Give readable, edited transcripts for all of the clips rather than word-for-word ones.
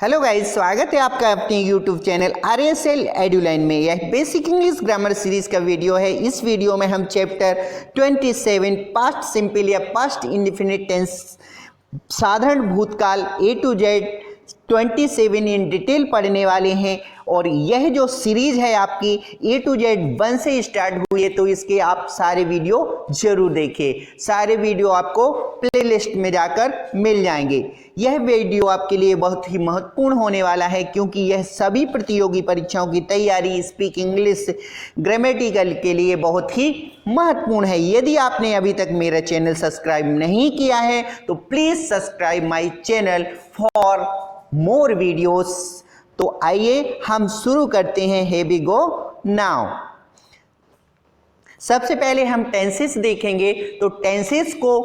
Hello guys, स्वागत है आपका अपने यूट्यूब चैनल RSL एडुलाइन में। यह बेसिक इंग्लिश ग्रामर सीरीज का वीडियो है। इस वीडियो में हम चैप्टर 27 पास्ट सिंपल या पास्ट इंडेफिनिट टेंस साधारण भूतकाल A to Z 27 in detail पढ़ने वाले हैं। और यह जो सीरीज है आपकी A to Z 1 से स्टार्ट हुई है, तो इसके आप सारे वीडियो जरूर देखें। सारे वीडियो आपको प्लेलिस्ट में जाकर मिल जाएंगे। यह वीडियो आपके लिए बहुत ही महत्वपूर्ण होने वाला है, क्योंकि यह सभी प्रतियोगी परीक्षाओं की तैयारी स्पीक इंग्लिश ग्रामेटिकल के लिए बहुत ही महत्वपूर्ण है। यदि आपने अभी तक मेरा चैनल सब्सक्राइब नहीं किया है तो please subscribe my channel for more videos. तो आइए हम शुरू करते हैं। Here we go now. सबसे पहले हम टेंसेस देखेंगे। तो टेंसेस को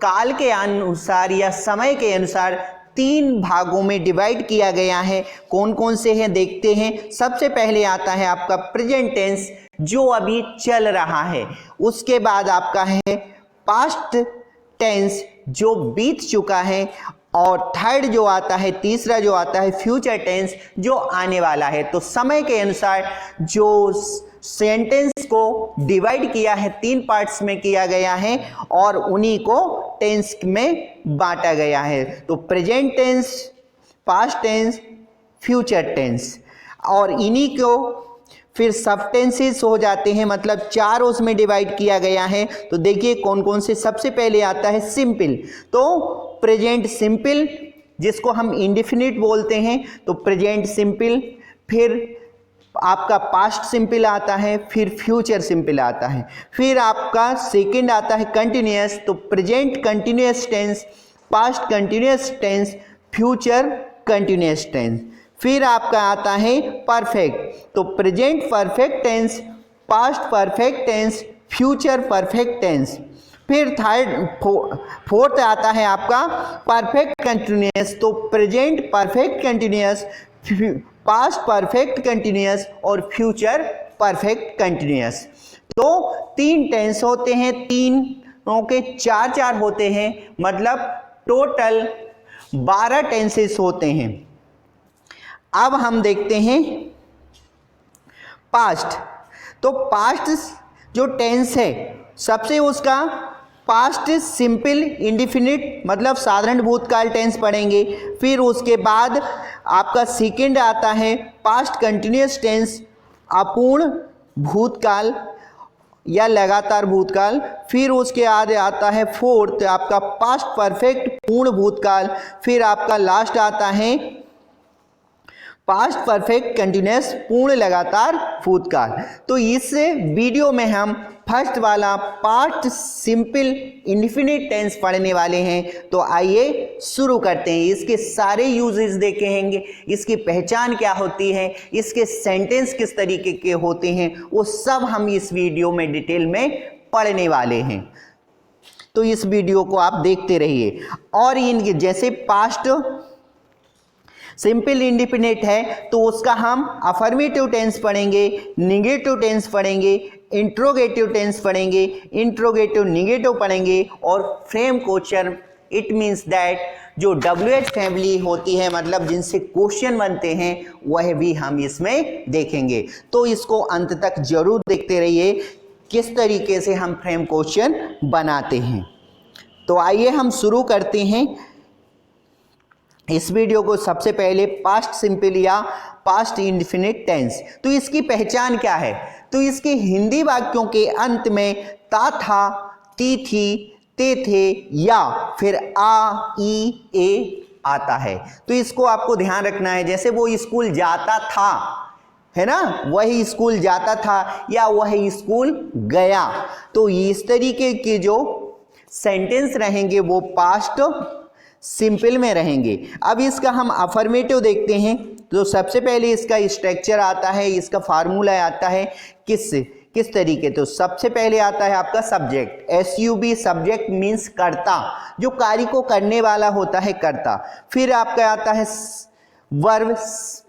काल के अनुसार या समय के अनुसार 3 भागों में डिवाइड किया गया है। कौन कौन से हैं देखते हैं। सबसे पहले आता है आपका प्रेजेंट टेंस, जो अभी चल रहा है। उसके बाद आपका है पास्ट टेंस, जो बीत चुका है। और थर्ड जो आता है, तीसरा जो आता है फ्यूचर टेंस, जो आने वाला है। तो समय के अनुसार जो सेंटेंस को डिवाइड किया है 3 पार्ट्स में किया गया है और उन्हीं को टेंस में बांटा गया है। तो present tense, past tense, future tense, और इन्हीं को फिर सब टेंसेस हो जाते हैं, मतलब 4 उसमें डिवाइड किया गया है। तो देखिए कौन कौन से। सबसे पहले आता है सिंपल। तो प्रेजेंट सिंपल, जिसको हम इंडेफिनिट बोलते हैं, तो प्रेजेंट सिंपल। फिर आपका पास्ट सिंपल आता है, फिर फ्यूचर सिंपल आता है। फिर आपका सेकंड आता है कंटिन्यूअस। तो present continuous tense, past continuous tense, future continuous tense. फिर आपका आता है परफेक्ट। तो present perfect tense, past perfect tense, future perfect tense. फिर फोर्थ आता है आपका परफेक्ट कंटिन्यूअस। तो present perfect continuous, past perfect continuous और फ्यूचर परफेक्ट कंटिन्यूअस। तो 3 टेंस होते हैं, 3 के 4 होते हैं, मतलब टोटल 12 टेंसेस होते हैं। अब हम देखते हैं पास्ट। तो पास्ट जो टेंस है, सबसे उसका पास्ट सिंपल इंडेफिनिट मतलब साधारण भूतकाल टेंस पढ़ेंगे। फिर उसके बाद आपका सेकंड आता है पास्ट कंटिन्यूअस टेंस, अपूर्ण भूतकाल या लगातार भूतकाल। फिर उसके बाद आता है फोर्थ आपका पास्ट परफेक्ट पूर्ण भूतकाल। फिर आपका लास्ट आता है पास्ट परफेक्ट कंटिन्यूअस पूर्ण लगातार भूतकाल। तो इस वीडियो में हम फर्स्ट वाला पास्ट सिंपल इंडेफिनिट टेंस पढ़ने वाले हैं। तो आइए शुरू करते हैं। इसके सारे यूजेस देखेंगे, इसकी पहचान क्या होती है, इसके सेंटेंस किस तरीके के होते हैं, वो सब हम इस वीडियो में डिटेल में पढ़ने वाले हैं। तो इस वीडियो को आप देखते रहिए। और इनके जैसे पास्ट सिंपल इंडेफिनिट है, तो उसका हम अफर्मेटिव टेंस पढ़ेंगे, निगेटिव टेंस पढ़ेंगे, इंट्रोगेटिव टेंस पढ़ेंगे, इंट्रोगेटिव निगेटिव पढ़ेंगे, और frame question, it means that जो WH फैमिली होती है, मतलब जिनसे क्वेश्चन बनते हैं, वह भी हम इसमें देखेंगे। तो इसको अंत तक जरूर देखते रहिए, किस तरीके से हम फ्रेम क्वेश्चन बनाते हैं। तो आइए हम शुरू करते हैं इस वीडियो को। सबसे पहले पास्ट सिंपल या पास्ट इंडेफिनिट टेंस। तो इसकी पहचान क्या है। तो इसके हिंदी वाक्यों के अंत में ता, था, ती, थी, ते, थे या फिर आ, ई, ए आता है। तो इसको आपको ध्यान रखना है। जैसे वो स्कूल जाता था, है ना, वही स्कूल जाता था या वह स्कूल गया। तो इस तरीके के जो सेंटेंस रहेंगे वो पास्ट सिंपल में रहेंगे। अब इसका हम अफर्मेटिव देखते हैं। तो सबसे पहले इसका स्ट्रक्चर आता है, इसका फार्मूला आता है किस तरीके। तो सबसे पहले आता है आपका सब्जेक्ट, SUB, सब्जेक्ट मीन्स कर्ता, जो कार्य को करने वाला होता है, कर्ता। फिर आपका आता है verb,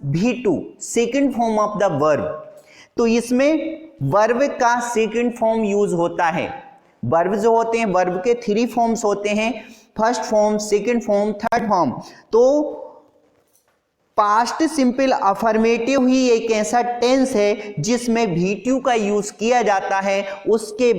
V2, second form of the verb. तो इसमें वर्ब का सेकंड फॉर्म यूज होता है। वर्ब जो होते हैं, वर्ब के 3 फॉर्म्स होते हैं, first form, second form, third form. तो पास्ट सिंपल अफर्मेटिव ही एक ऐसा टेंस है जिसमें V2 का यूज किया जाता है, उसके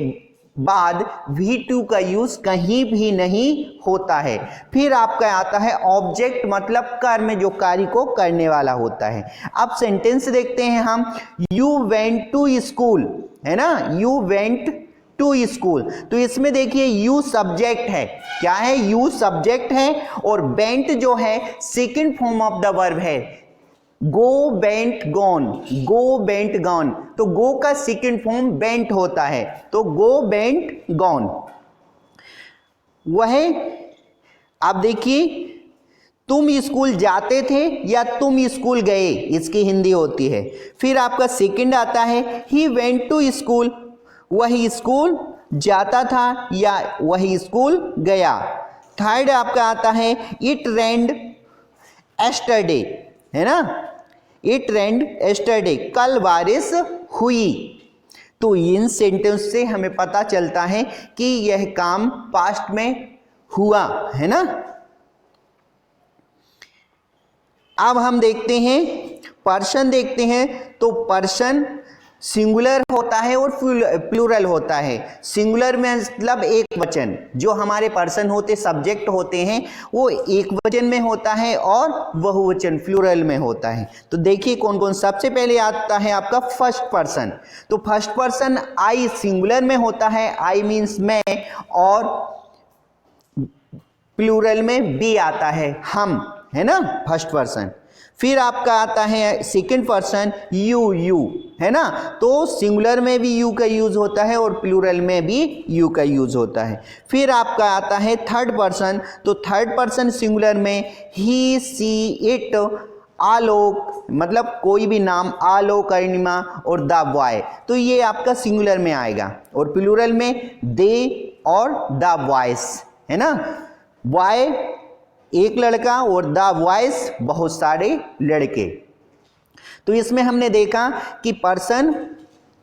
बाद V2 का यूज कहीं भी नहीं होता है। फिर आपका आता है ऑब्जेक्ट, मतलब कर्म, जो कार्य को करने वाला होता है। अब सेंटेंस देखते हैं हम। यू वेंट टू स्कूल, है ना, यू वेंट टू स्कूल। तो इसमें देखिए यू सब्जेक्ट है, क्या है, यू सब्जेक्ट है, और बेंट जो है second form of the verb है। गो बेंट गॉन, गो बेंट गॉन, तो गो का सेकंड फॉर्म बेंट होता है, तो गो बेंट गॉन। वह, आप देखिए, तुम स्कूल जाते थे या तुम स्कूल गए, इसकी हिंदी होती है। फिर आपका सेकंड आता है ही वेंट टू स्कूल, वह स्कूल जाता था या वह स्कूल गया। थर्ड आपका आता है इट रेन्ड एस्टरडे, है ना, इट रेन्ड एस्टरडे, कल बारिश हुई। तो इन सेंटेंस से हमें पता चलता है कि यह काम पास्ट में हुआ, है ना। अब हम देखते हैं पर्सन, देखते हैं। तो पर्सन सिंगुलर होता है और प्लूरल होता है। सिंगुलर में मतलब एक वचन, जो हमारे पर्सन होते, सब्जेक्ट होते हैं, वो एक वचन में होता है, और बहुवचन प्लूरल में होता है। तो देखिए कौन कौन। सबसे पहले आता है आपका फर्स्ट पर्सन। तो फर्स्ट पर्सन आई सिंगुलर में होता है, आई मीन्स मैं, और प्लूरल में बी आता है, हम, है ना, फर्स्ट पर्सन। फिर आपका आता है सेकंड पर्सन यू, यू, है ना, तो सिंगुलर में भी यू का यूज होता है और प्लूरल में भी यू का यूज होता है। फिर आपका आता है थर्ड पर्सन। तो थर्ड पर्सन सिंगुलर में ही, सी, इट, आलोक, मतलब कोई भी नाम, आलोक, अरुणिमा और द बॉय, तो ये आपका सिंगुलर में आएगा, और प्लूरल में दे और द बॉयज, है ना, बॉय एक लड़का और द बॉयज बहुत सारे लड़के। तो इसमें हमने देखा कि पर्सन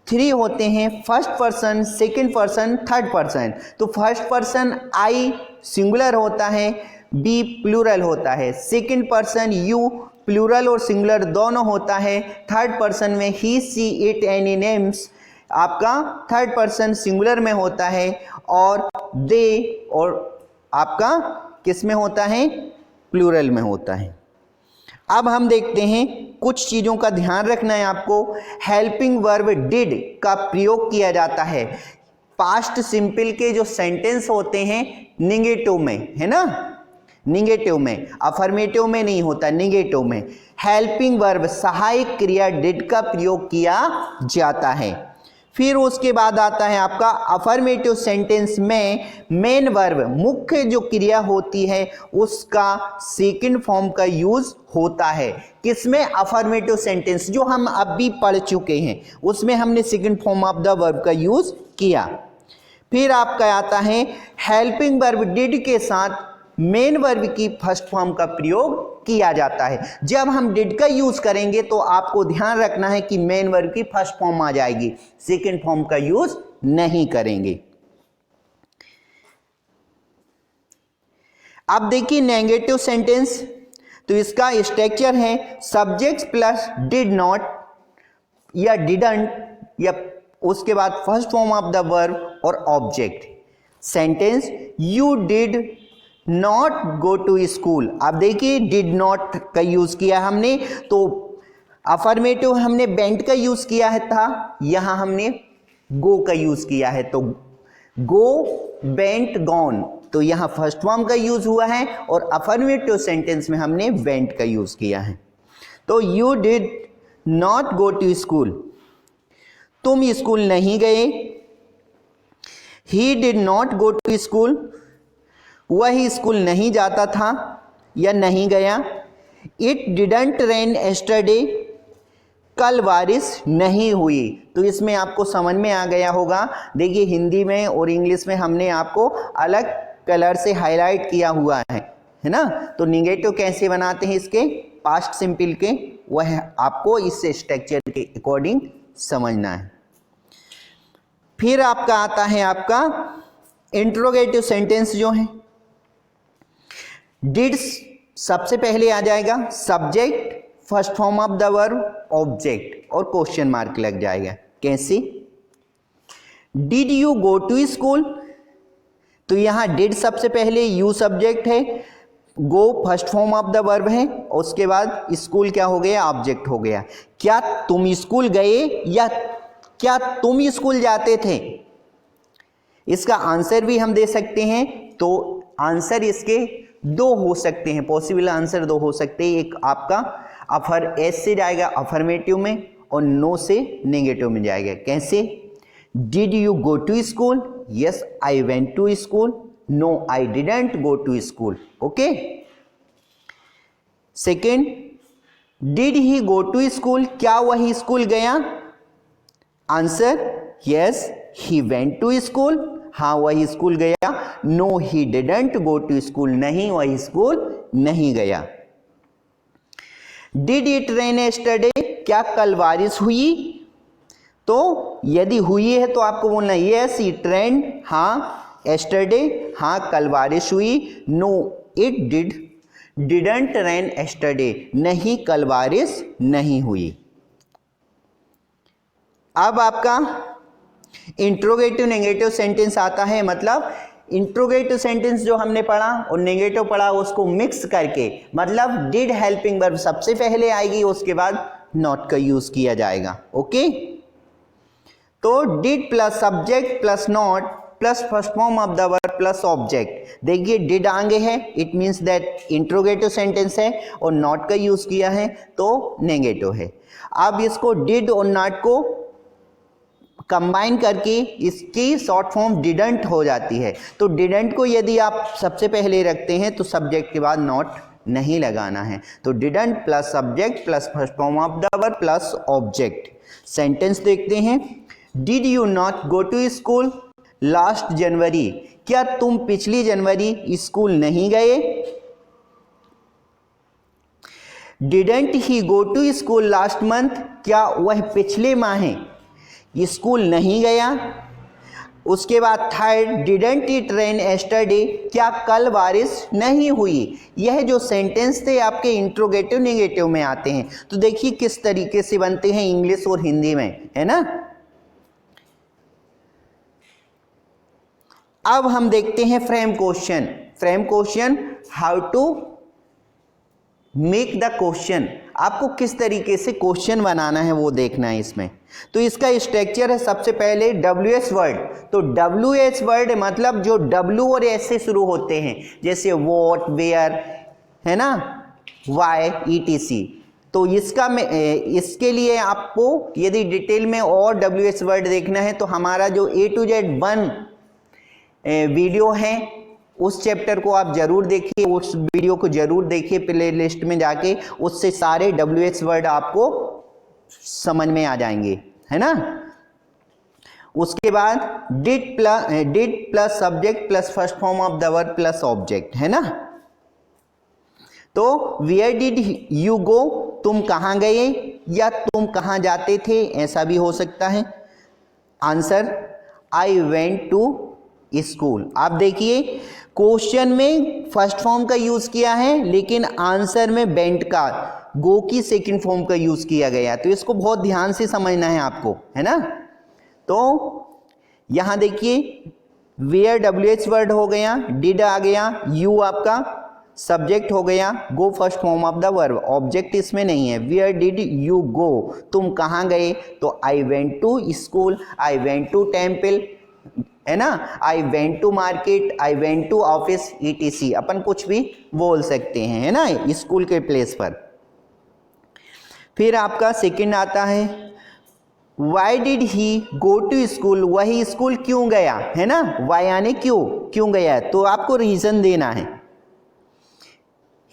3 होते हैं, first person, second person, third person. तो फर्स्ट पर्सन आई सिंगुलर होता है, बी प्लूरल होता है, सेकंड पर्सन यू प्लूरल और सिंगुलर दोनों होता है, थर्ड पर्सन में ही, सी, इट, एनी नेम्स आपका थर्ड पर्सन सिंगुलर में होता है, और दे और आपका किस में होता है, प्लूरल में होता है। अब हम देखते हैं कुछ चीज़ों का ध्यान रखना है आपको। हेल्पिंग वर्ब डिड का प्रयोग किया जाता है पास्ट सिंपल के जो सेंटेंस होते हैं निगेटिव में, है ना, निगेटिव में, अफर्मेटिव में नहीं होता, निगेटिव में। हेल्पिंग वर्ब सहायक क्रिया डिड का प्रयोग किया जाता है। फिर उसके बाद आता है आपका अफर्मेटिव सेंटेंस में मेन वर्ब, मुख्य जो क्रिया होती है उसका सेकंड फॉर्म का यूज होता है। किसमें, अफर्मेटिव सेंटेंस जो हम अभी पढ़ चुके हैं उसमें हमने second form of the verb का यूज किया। फिर आपका आता है हेल्पिंग वर्ब डिड के साथ मेन वर्ब की फर्स्ट फॉर्म का प्रयोग किया जाता है। जब हम डिड का यूज करेंगे तो आपको ध्यान रखना है कि मेन वर्ब की फर्स्ट फॉर्म आ जाएगी, सेकंड फॉर्म का यूज नहीं करेंगे। अब देखिए नेगेटिव सेंटेंस। तो इसका स्ट्रक्चर है सब्जेक्ट प्लस डिड नॉट या डिडंट, या उसके बाद first form of the verb और object. Sentence you did not go to school. अब देखिए डिड नॉट का यूज किया हमने, तो अफर्मेटिव हमने बेंट का यूज किया है था, यहां हमने गो का यूज किया है, तो गो बेंट गॉन, तो यहां फर्स्ट फॉर्म का यूज हुआ है, और अफर्मेटिव सेंटेंस में हमने बेंट का यूज किया है। तो you did not go to school, तुम स्कूल नहीं गए। He did not go to school, वह स्कूल नहीं जाता था या नहीं गया। इट डिडंट रेन एस्टरडे, कल बारिश नहीं हुई। तो इसमें आपको समझ में आ गया होगा। देखिए हिंदी में और इंग्लिश में हमने आपको अलग कलर से हाईलाइट किया हुआ है ना। तो निगेटिव कैसे बनाते हैं इसके पास्ट सिंपल के, वह आपको इस स्ट्रक्चर के अकॉर्डिंग समझना है। फिर आपका आता है आपका इंट्रोगेटिव सेंटेंस जो है, डिड सबसे पहले आ जाएगा, subject first form of the verb object और क्वेश्चन मार्क लग जाएगा। कैसे? Did you go to school, तो यहां डिड सबसे पहले, यू सब्जेक्ट है, go first form of the verb है, और उसके बाद स्कूल क्या हो गया? ऑब्जेक्ट हो गया। क्या तुम स्कूल गए या क्या तुम स्कूल जाते थे? इसका आंसर भी हम दे सकते हैं। तो आंसर इसके दो हो सकते हैं, पॉसिबल आंसर दो हो सकते हैं। एक आपका एस से जाएगा अफर्मेटिव में, और नो से नेगेटिव में जाएगा। कैसे? Did you go to school? Yes I went to school. No I didn't go to school. Okay. Second, did he go to school? क्या वही स्कूल गया? Answer yes he went to school. हाँ वही school गया। No he didn't go to school, नहीं वही school नहीं गया। Did it rain yesterday? क्या कल बारिश हुई? तो यदि हुई है तो आपको बोलना यस इट रेन, हाँ यस्टरडे, हाँ कल बारिश हुई। No it didn't rain yesterday, नहीं कल बारिश नहीं हुई। अब आपका इंट्रोगेटिव नेगेटिव सेंटेंस आता है। मतलब इंट्रोगेटिव सेंटेंस जो हमने पढ़ा और नेगेटिव पढ़ा उसको मिक्स करके, मतलब डिड हेल्पिंग वर्ब सबसे पहले आएगी, उसके बाद नॉट का यूज किया जाएगा। ओके। तो did plus subject plus not plus first form of the verb plus object. देखिए डिड आगे है, it means that interrogative sentence है, और नॉट का यूज किया है तो नेगेटिव है। अब इसको डिड और नॉट को कंबाइन करके इसकी शॉर्ट फॉर्म डिडंट हो जाती है। तो डिडंट को यदि आप सबसे पहले रखते हैं तो सब्जेक्ट के बाद नॉट नहीं लगाना है। तो didn't plus subject plus first form of the verb plus object. Sentence देखते हैं। Did you not go to school last January? क्या तुम पिछली जनवरी स्कूल नहीं गए? Didn't he go to school last month? क्या वह पिछले माह स्कूल नहीं गया? उसके बाद third, didn't it rain yesterday? क्या कल बारिश नहीं हुई? यह जो सेंटेंस थे आपके इंट्रोगेटिव नेगेटिव में आते हैं। तो देखिए किस तरीके से बनते हैं इंग्लिश और हिंदी में, है ना। अब हम देखते हैं frame question. Frame question, how to make the question, आपको किस तरीके से क्वेश्चन बनाना है वो देखना है इसमें। तो इसका स्ट्रक्चर है सबसे पहले WH वर्ड। तो WH वर्ड मतलब जो W और S से शुरू होते हैं, जैसे वॉट, वेयर, है ना, वाई, ETC। तो इसके लिए आपको यदि डिटेल में और WH वर्ड देखना है तो हमारा जो A to Z 1 वीडियो है उस चैप्टर को आप जरूर देखिए, उस वीडियो को जरूर देखिए प्ले लिस्ट में जाके, उससे सारे WH वर्ड आपको समझ में आ जाएंगे, है ना। उसके बाद did plus subject plus first form of the verb plus object, है ना। तो वेयर डिड यू गो? तुम कहाँ गए या तुम कहाँ जाते थे, ऐसा भी हो सकता है। Answer I went to school. आप देखिए क्वेश्चन में फर्स्ट फॉर्म का यूज किया है, लेकिन आंसर में वेंट का, गो की सेकंड फॉर्म का यूज किया गया। तो इसको बहुत ध्यान से समझना है आपको, है ना। तो यहां देखिए वेयर WH वर्ड हो गया, डिड आ गया, यू आपका सब्जेक्ट हो गया, go first form of the verb, object इसमें नहीं है। Where did you go? तुम कहाँ गए? तो I went to school, I went to temple, है ना, I went to market, I went to office, ETC। अपन कुछ भी बोल सकते हैं, है ना, स्कूल के प्लेस पर। फिर आपका सेकंड आता है why did he go to school? वही स्कूल क्यों गया, है ना, वाई यानी क्यों गया, तो आपको रीजन देना है।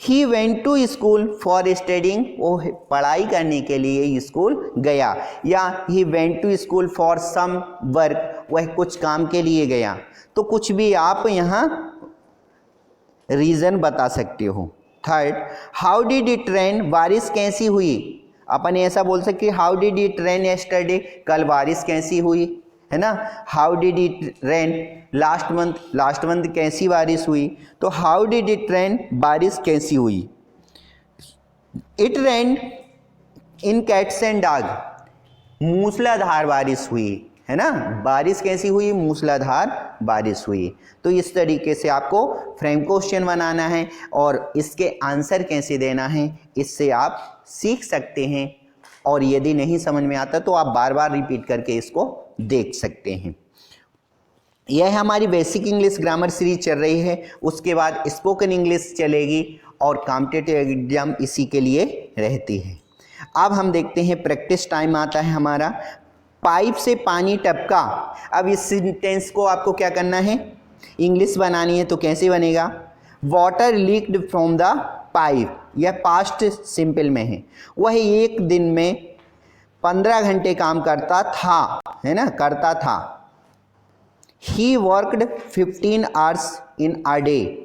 He went to school for studying, वो पढ़ाई करने के लिए स्कूल गया। या he went to school for some work, वह कुछ काम के लिए गया। तो कुछ भी आप यहाँ रीजन बता सकते हो। Third, how did it rain? बारिश कैसी हुई? अपन ऐसा बोल सकते how did it rain yesterday? कल बारिश कैसी हुई, है ना। How did it rain last month कैसी बारिश हुई? तो हाउ डिड इट रेन? बारिश कैसी हुई। It rain in cats and dog, मूसलाधार बारिश हुई, है ना। बारिश कैसी हुई? मूसलाधार बारिश हुई। तो इस तरीके से आपको फ्रेम क्वेश्चन बनाना है और इसके आंसर कैसे देना है इससे आप सीख सकते हैं। और यदि नहीं समझ में आता तो आप बार बार रिपीट करके इसको देख सकते हैं। यह हमारी बेसिक इंग्लिश ग्रामर सीरीज चल रही है, उसके बाद स्पोकन इंग्लिश चलेगी और कॉम्पिटिटिव एग्जाम इसी के लिए रहती है। अब हम देखते हैं प्रैक्टिस टाइम आता है हमारा। पाइप से पानी टपका। अब इस सेंटेंस को आपको क्या करना है? इंग्लिश बनानी है। तो कैसे बनेगा? Water leaked from the pipe. यह पास्ट सिंपल में है। वह एक दिन में 15 घंटे काम करता था, है ना, करता था। He worked 15 hours in a day.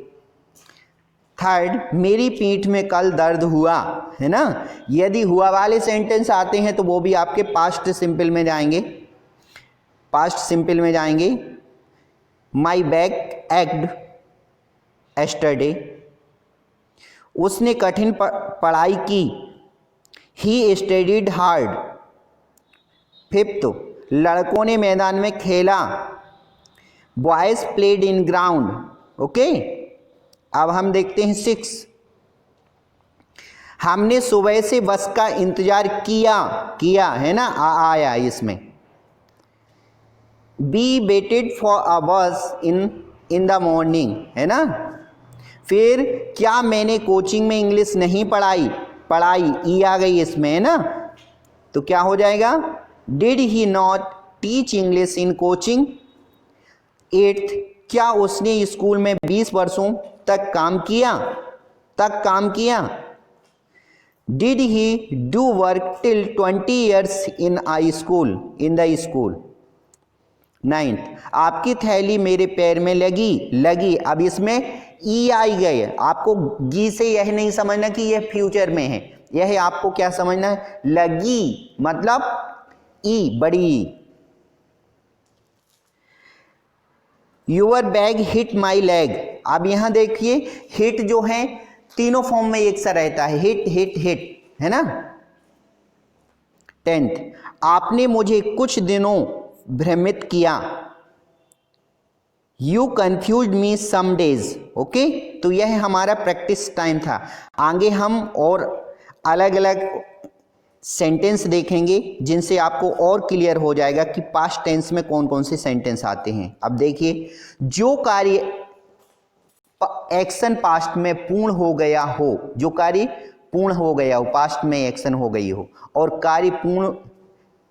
Third, मेरी पीठ में कल दर्द हुआ, है ना। यदि हुआ वाले सेंटेंस आते हैं तो वो भी आपके पास्ट सिंपल में जाएंगे, पास्ट सिंपल में जाएंगे। My back ached yesterday. उसने कठिन पढ़ाई की। He studied hard. फिफ्थ, लड़कों ने मैदान में खेला। Boys played in ground. Okay, अब हम देखते हैं 6। हमने सुबह से बस का इंतजार किया, है ना, आया इसमें। बी वेटेड फॉर अ बस इन द मॉर्निंग, है ना। फिर क्या मैंने कोचिंग में इंग्लिश नहीं पढ़ाई ई आ गई इसमें, है ना। तो क्या हो जाएगा? Did he not teach English in coaching. 8th, क्या उसने स्कूल में 20 वर्षों तक काम किया। Did he do work till 20 years in the school. 9th, आपकी थैली मेरे पैर में लगी। अब इसमें ई आई गई। आपको गी से यह नहीं समझना कि यह फ्यूचर में है, यह आपको क्या समझना है? लगी मतलब ई, बड़ी ई। Your bag hit my leg. अब यहां देखिए हिट जो है तीनों फॉर्म में एक सा रहता है, हिट, है ना। 10th, आपने मुझे कुछ दिनों भ्रमित किया। You confuse me some days. Okay, तो यह हमारा प्रैक्टिस टाइम था। आगे हम और अलग अलग सेंटेंस देखेंगे जिनसे आपको और क्लियर हो जाएगा कि पास्ट टेंस में कौन कौन से सेंटेंस आते हैं। अब देखिए, जो कार्य एक्शन पास्ट में पूर्ण हो गया हो, जो कार्य पूर्ण हो गया हो, पास्ट में एक्शन हो गई हो, और कार्य पूर्ण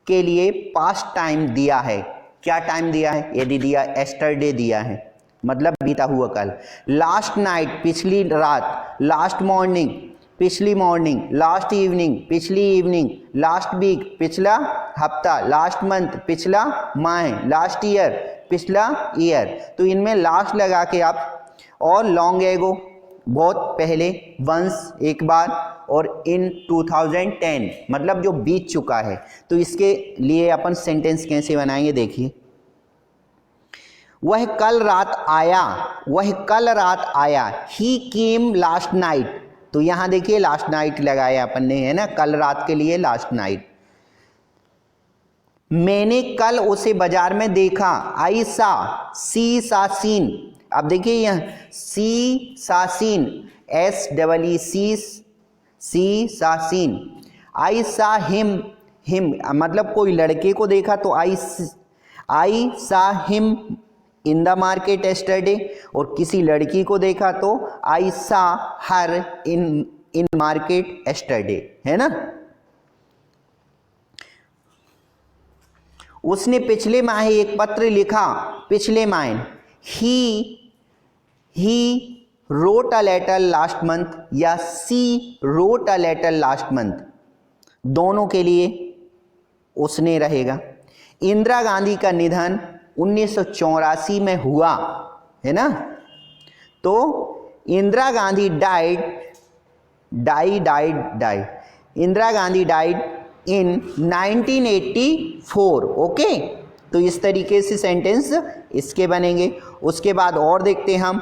के लिए पास्ट टाइम दिया है। क्या टाइम दिया है? यदि दिया एस्टरडे दिया है, मतलब बीता हुआ कल। लास्ट नाइट पिछली रात। लास्ट मॉर्निंग पिछली मॉर्निंग। लास्ट इवनिंग पिछली इवनिंग। लास्ट वीक पिछला हफ्ता। लास्ट मंथ पिछला माह। लास्ट ईयर पिछला ईयर। तो इनमें लास्ट लगा के आप, और लॉन्ग एगो बहुत पहले, वंस एक बार, और इन 2010 मतलब जो बीत चुका है। तो इसके लिए अपन सेंटेंस कैसे बनाएंगे? देखिए, वह कल रात आया। ही केम लास्ट नाइट। तो यहां देखिए लास्ट नाइट लगाया अपन ने, है ना, कल रात के लिए लास्ट नाइट। मैंने कल उसे बाजार में देखा। आई सा, सी सा सीन। अब देखिए यह सी सा सीन, SEE सी सा सीन। आई सा हिम मतलब कोई लड़के को देखा तो I saw him in the market yesterday, और किसी लड़की को देखा तो आई सा हर इन मार्केट एस्टरडे, है ना। उसने पिछले माह एक पत्र लिखा। पिछले माह ही wrote a letter last month या she wrote a letter last month, दोनों के लिए उसने रहेगा। इंदिरा गांधी का निधन 1984 में हुआ, है ना। तो Indira Gandhi died. Indira Gandhi died in 1984। Okay, तो इस तरीके से सेंटेंस इसके बनेंगे। उसके बाद और देखते हैं हम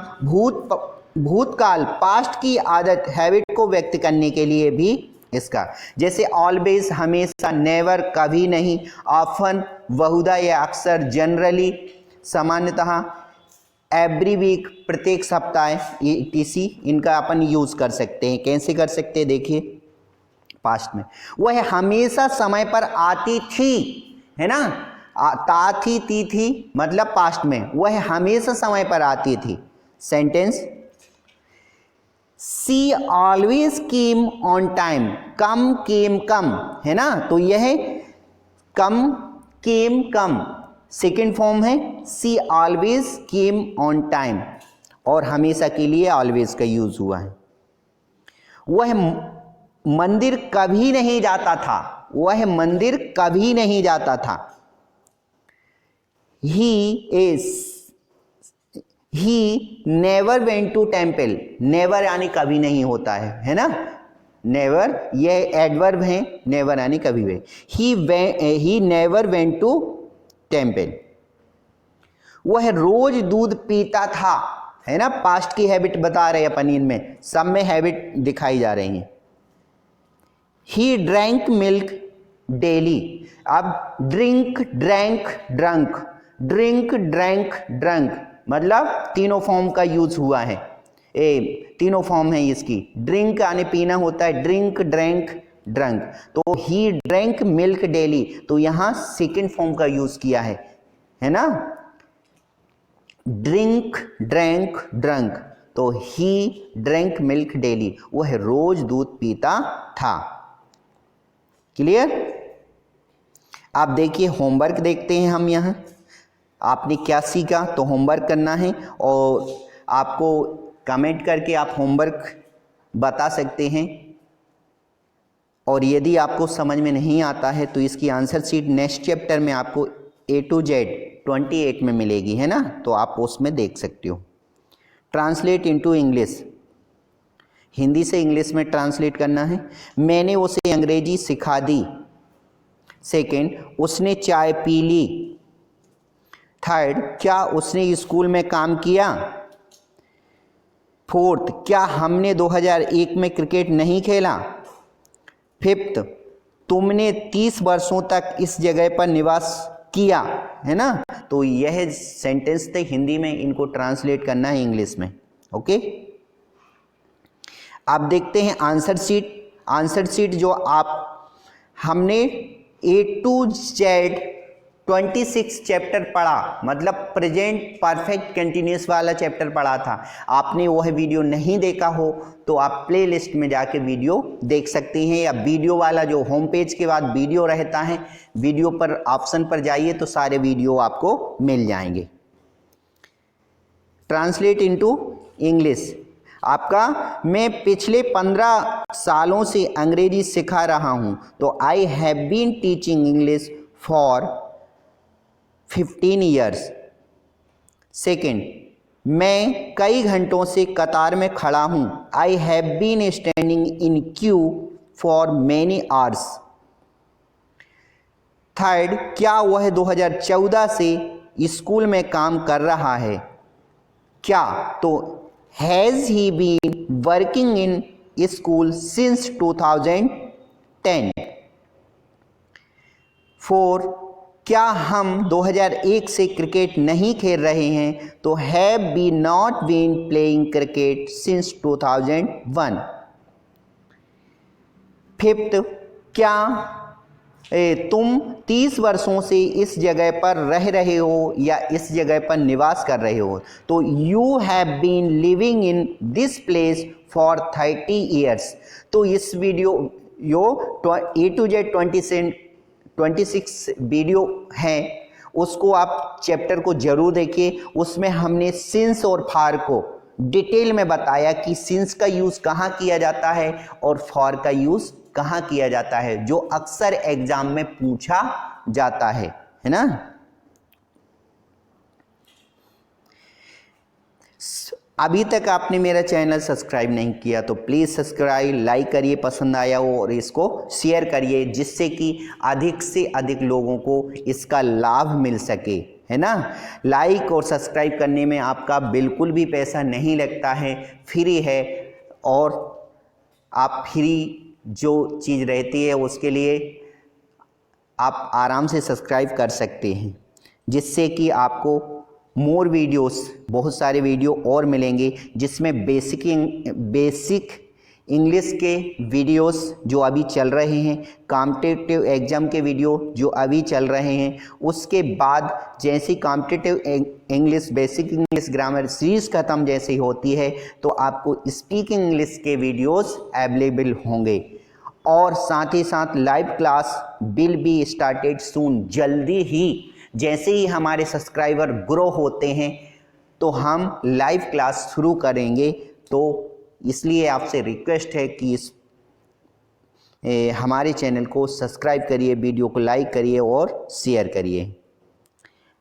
भूतकाल, पास्ट की आदत, हैबिट को व्यक्त करने के लिए भी इसका, जैसे ऑलवेज हमेशा, नेवर कभी नहीं, ऑफन बहुधा या अक्सर, जनरली सामान्यतः, एवरी वीक प्रत्येक सप्ताह, टीसी इनका अपन यूज कर सकते हैं। कैसे कर सकते हैं देखिए, पास्ट में वह हमेशा समय पर आती थी, है ना, ता थी ती थी, मतलब पास्ट में वह हमेशा समय पर आती थी। Sentence, she always came on time, come came come, है ना, तो यह कम केम कम सेकेंड फॉर्म है, सी ऑलवेज केम ऑन टाइम, और हमेशा के लिए ऑलवेज का यूज हुआ है। वह मंदिर कभी नहीं जाता था, वह मंदिर कभी नहीं जाता था। He never went to temple, never यानी कभी नहीं होता है ना, नेवर ये एडवर्ब है, नेवर यानी कभी भी। He never went to temple. वह रोज दूध पीता था, है ना, पास्ट की हैबिट बता रहे हैं अपन, इनमें सब में हैबिट दिखाई जा रही है। ही ड्रैंक मिल्क डेली, अब drink, drank, drunk, drink, drank, drunk, मतलब तीनों फॉर्म का यूज हुआ है, तीनों फॉर्म है इसकी। ड्रिंक यानी पीना होता है, ड्रिंक, ड्रैंक, ड्रंक, तो ही ड्रैंक मिल्क डेली, तो यहां सेकेंड फॉर्म का यूज किया है ना, ड्रिंक, ड्रैंक, ड्रंक, तो ही ड्रैंक मिल्क डेली, वह रोज दूध पीता था। क्लियर? आप देखिए, होमवर्क देखते हैं हम यहाँ, आपने क्या सीखा, तो होमवर्क करना है और आपको कमेंट करके आप होमवर्क बता सकते हैं। और यदि आपको समझ में नहीं आता है तो इसकी आंसर शीट नेक्स्ट चैप्टर में आपको A to Z 28 में मिलेगी, है ना, तो आप उसमें देख सकते हो। ट्रांसलेट इनटू इंग्लिश, हिंदी से इंग्लिश में ट्रांसलेट करना है। मैंने उसे अंग्रेजी सिखा दी। सेकंड, उसने चाय पी ली। थर्ड, क्या उसने स्कूल में काम किया। फोर्थ, क्या हमने 2001 में क्रिकेट नहीं खेला। फिफ्थ, तुमने 30 वर्षों तक इस जगह पर निवास किया, है ना, तो यह सेंटेंस थे हिंदी में, इनको ट्रांसलेट करना है इंग्लिश में। ओके, आप देखते हैं आंसर शीट। आंसर शीट जो हमने A to Z 26 चैप्टर पढ़ा, मतलब प्रेजेंट परफेक्ट कंटिन्यूस वाला चैप्टर पढ़ा था। आपने वह वीडियो नहीं देखा हो तो आप प्लेलिस्ट में जाके वीडियो देख सकते हैं, या वीडियो वाला जो होम पेज के बाद वीडियो रहता है, वीडियो पर ऑप्शन पर जाइए तो सारे वीडियो आपको मिल जाएंगे। ट्रांसलेट इनटू इंग्लिश, आपका मैं पिछले 15 सालों से अंग्रेजी सिखा रहा हूं, तो I have been teaching English for 15 years. Second, मैं कई घंटों से कतार में खड़ा हूं, I have been standing in queue for many hours. Third, क्या वह 2014 से स्कूल में काम कर रहा है। क्या, तो has he been working in school since 2010। Four, क्या हम 2001 से क्रिकेट नहीं खेल रहे हैं, तो have be not been playing cricket since 2001। Fifth, क्या तुम 30 वर्षों से इस जगह पर रह रहे हो या इस जगह पर निवास कर रहे हो, तो you have been living in this place for 30 years. तो इस video A to Z 26 video है, उसको आप चैप्टर को जरूर देखिए। उसमें हमने सिंस और फॉर को डिटेल में बताया कि सिंस का यूज कहाँ किया जाता है और फॉर का यूज कहाँ किया जाता है, जो अक्सर एग्जाम में पूछा जाता है ना। अभी तक आपने मेरा चैनल सब्सक्राइब नहीं किया तो प्लीज़ सब्सक्राइब, लाइक करिए पसंद आया हो, और इसको शेयर करिए जिससे कि अधिक से अधिक लोगों को इसका लाभ मिल सके, है ना। लाइक और सब्सक्राइब करने में आपका बिल्कुल भी पैसा नहीं लगता है, फ्री है, और आप फ्री जो चीज़ रहती है उसके लिए आप आराम से सब्सक्राइब कर सकते हैं, जिससे कि आपको मोर वीडियोस, बहुत सारे वीडियो और मिलेंगे जिसमें बेसिक इंग्लिश के वीडियोस जो अभी चल रहे हैं, कॉम्पिटिटिव एग्ज़ाम के वीडियो जो अभी चल रहे हैं, उसके बाद जैसी competitive English, basic English grammar series ख़त्म जैसे होती है तो आपको स्पीकिंग इंग्लिश के वीडियोस अवेलेबल होंगे। और साथ ही साथ live class will be started soon, जल्दी ही जैसे ही हमारे सब्सक्राइबर ग्रो होते हैं तो हम लाइव क्लास शुरू करेंगे। तो इसलिए आपसे रिक्वेस्ट है कि हमारे चैनल को सब्सक्राइब करिए, वीडियो को लाइक करिए और शेयर करिए।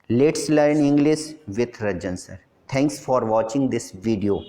Let's learn English with Ranjan sir. Thanks for watching this video.